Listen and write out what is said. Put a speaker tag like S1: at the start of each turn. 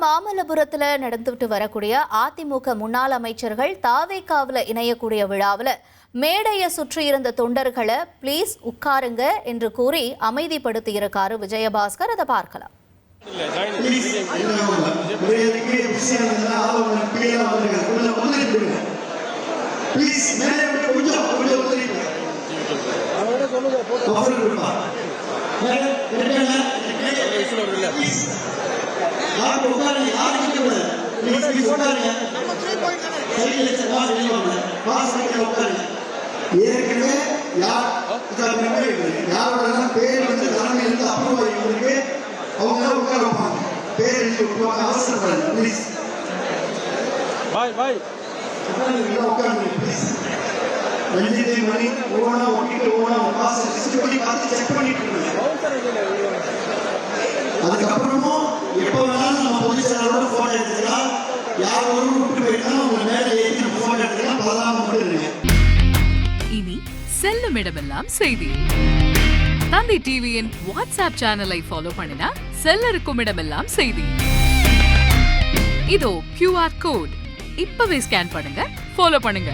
S1: மாமல்லபுரத்துல நடந்துட்டு வரக்கூடிய அதிமுக முன்னாள் அமைச்சர்கள் தாவேகாவுல இணையக்கூடிய விழாவில் மேடையை சுற்றி இருந்த தொண்டர்களை ப்ளீஸ் உட்காருங்க என்று கூறி அமைதிப்படுத்தி இருக்காரு விஜயபாஸ்கர். அதை பார்க்கலாம்.
S2: ஏற்கனவே யாரோட பேர் வந்து தலைமையிலிருந்து அப்ரூவ் ஆகிருக்கு அவங்க உட்கார வைப்பாங்க. பேர் எழுதி விட்டுவாங்க. அவசரப்படாது ப்ளீஸ். உட்காருங்க ப்ளீஸ். ரஞ்சித் மணி ஓனா ஒட்டிட்டு ஓனா பாஸ் லிஸ்ட் பண்ணி பார்த்து செக் பண்ணிட்டு இருக்காங்க. அதுக்கப்புறமும் எப்போ வேணாலும் நம்ம பொதுச்செயலாளரோட போட்டோ எடுத்துக்கலாம். யார் ஒரு விட்டு போயிட்டாலும் உங்க மேலே ஏற்றி நம்ம போட்டோ எடுத்துக்கலாம். பதாம விட்டுருங்க.
S3: இனி செல்லும் இடமெல்லாம் செய்தி. தந்தி டிவியின் வாட்ஸ்அப் சேனலை ஃபாலோ பண்ணினா செல்ல இருக்கும் இடமெல்லாம் செய்தி. இதோ QR கோட் இப்பவே ஸ்கேன் பண்ணுங்க, ஃபாலோ பண்ணுங்க.